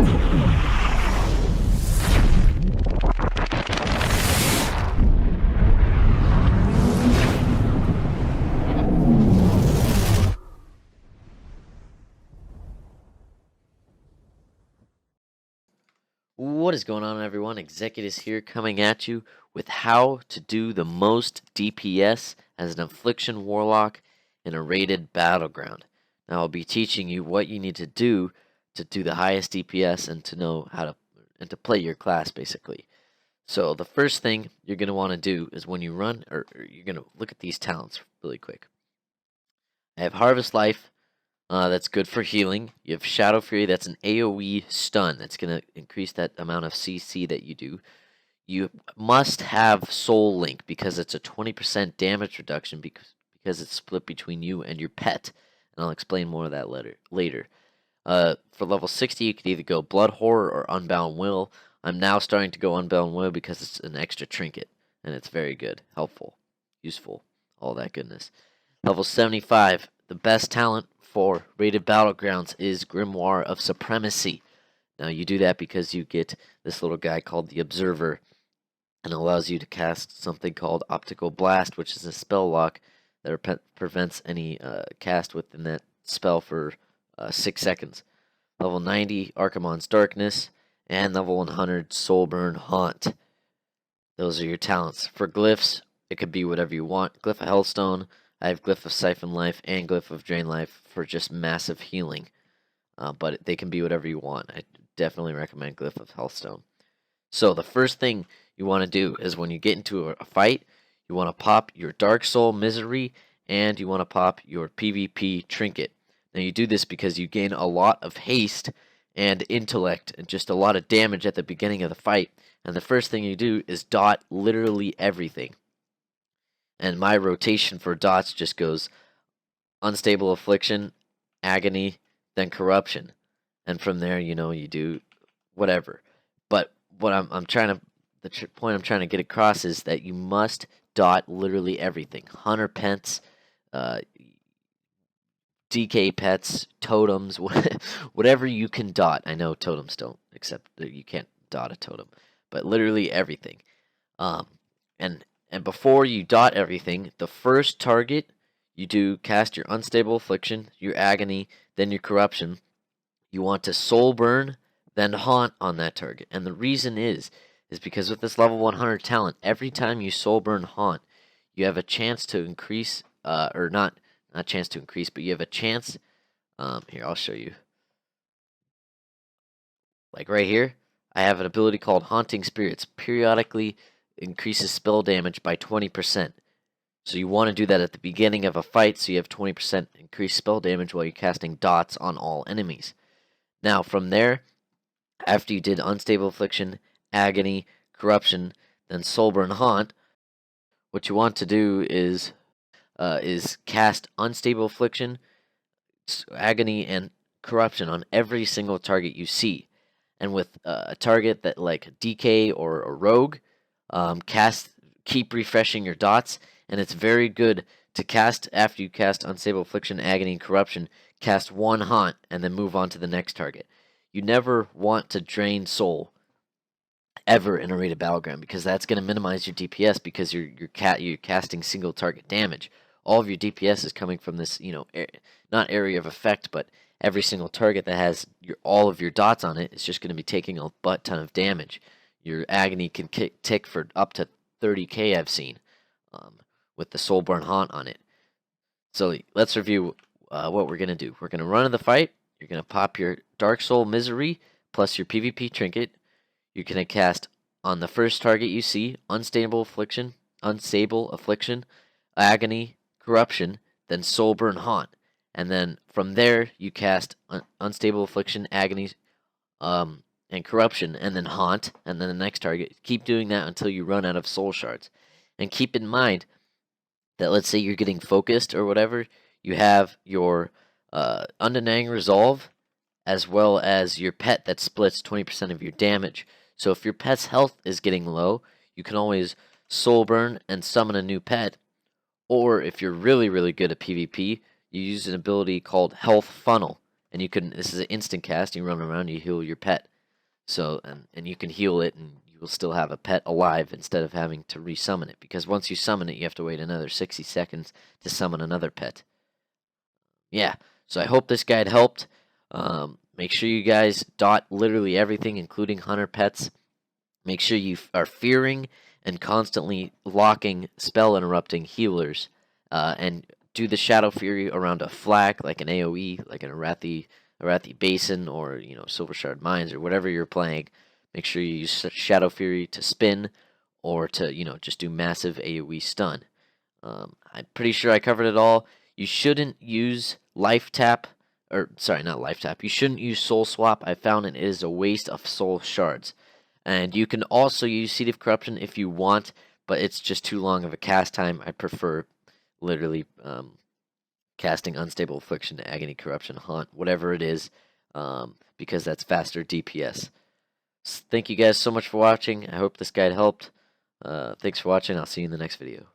What is going on, everyone? Executus here, coming at you with how to do the most DPS as an Affliction Warlock in a rated battleground. Now, I'll be teaching you what you need to do the highest DPS and to know how to play your class, basically. So the first thing you're going to want to do is when you run, or you're going to look at these talents really quick. I have Harvest Life. That's good for healing. You have Shadow Fury. That's an AoE stun. That's going to increase that amount of CC that you do. You must have Soul Link because it's a 20% damage reduction because it's split between you and your pet. And I'll explain more of that later. For level 60, you can either go Blood Horror or Unbound Will. I'm now starting to go Unbound Will because it's an extra trinket. And it's very good, helpful, useful, all that goodness. Level 75, the best talent for rated battlegrounds is Grimoire of Supremacy. Now you do that because you get this little guy called the Observer, and it allows you to cast something called Optical Blast, which is a spell lock that prevents any cast within that spell for 6 seconds. Level 90, Archimonde's Darkness, and level 100, Soulburn Haunt. Those are your talents. For glyphs, it could be whatever you want. Glyph of Hellstone, I have Glyph of Siphon Life and Glyph of Drain Life for just massive healing. But they can be whatever you want. I definitely recommend Glyph of Hellstone. So the first thing you want to do is when you get into a fight, you want to pop your Dark Soul Misery and you want to pop your PvP Trinket. Now you do this because you gain a lot of haste and intellect and just a lot of damage at the beginning of the fight. And the first thing you do is dot literally everything. And my rotation for dots just goes Unstable Affliction, Agony, then Corruption. And from there, you do whatever. But what the point I'm trying to get across is that you must dot literally everything. Hunter pets, DK pets, totems, whatever you can dot. I know totems don't, except that you can't dot a totem. But literally everything. And before you dot everything, the first target you do cast your Unstable Affliction, your Agony, then your Corruption. You want to Soul Burn, then Haunt on that target. And the reason is because with this level 100 talent, every time you Soul Burn Haunt, you have a chance to increase, or not chance to increase, but you have a chance. Here, I'll show you. Like right here, I have an ability called Haunting Spirits. Periodically increases spell damage by 20%. So you want to do that at the beginning of a fight so you have 20% increased spell damage while you're casting dots on all enemies. Now from there, after you did Unstable Affliction, Agony, Corruption, then Soulburn Haunt, what you want to do is cast Unstable Affliction, Agony, and Corruption on every single target you see. And with a target that like DK or a Rogue, keep refreshing your dots, and it's very good to cast after you cast Unstable Affliction, Agony, and Corruption. Cast one Haunt and then move on to the next target. You never want to drain soul ever in a rated battleground because that's going to minimize your DPS because you're casting single target damage. All of your DPS is coming from this, not area of effect, but every single target that has all of your dots on it is just going to be taking a butt ton of damage. Your Agony can tick for up to 30k I've seen with the Soulburn Haunt on it. So let's review what we're going to do. We're going to run in the fight. You're going to pop your Dark Soul Misery plus your PvP Trinket. You're going to cast on the first target you see, Unstable Affliction, Agony, Corruption, then Soulburn Haunt. And then from there, you cast Unstable Affliction, Agony, and Corruption, and then Haunt, and then the next target. Keep doing that until you run out of soul shards. And keep in mind that let's say you're getting focused or whatever, you have your Undenying Resolve as well as your pet that splits 20% of your damage. So if your pet's health is getting low, you can always soul burn and summon a new pet. Or if you're really, really good at PvP, you use an ability called Health Funnel. and you can. This is an instant cast. You run around, you heal your pet. So and you can heal it, and you will still have a pet alive instead of having to resummon it. Because once you summon it, you have to wait another 60 seconds to summon another pet. Yeah. So I hope this guide helped. Make sure you guys dot literally everything, including hunter pets. Make sure you are fearing and constantly locking spell interrupting healers, and do the Shadow Fury around a flag like an AoE, like an Arathi Basin, or Silver Shard Mines, or whatever you're playing. Make sure you use Shadow Fury to spin, or to just do massive AoE stun. I'm pretty sure I covered it all. You shouldn't use life tap, or sorry, not life tap. You shouldn't use soul swap. I found it is a waste of soul shards. And you can also use Seed of Corruption if you want, but it's just too long of a cast time. I prefer literally casting Unstable Affliction, Agony, Corruption, Haunt, whatever it is, because that's faster DPS. Thank you guys so much for watching. I hope this guide helped. Thanks for watching. I'll see you in the next video.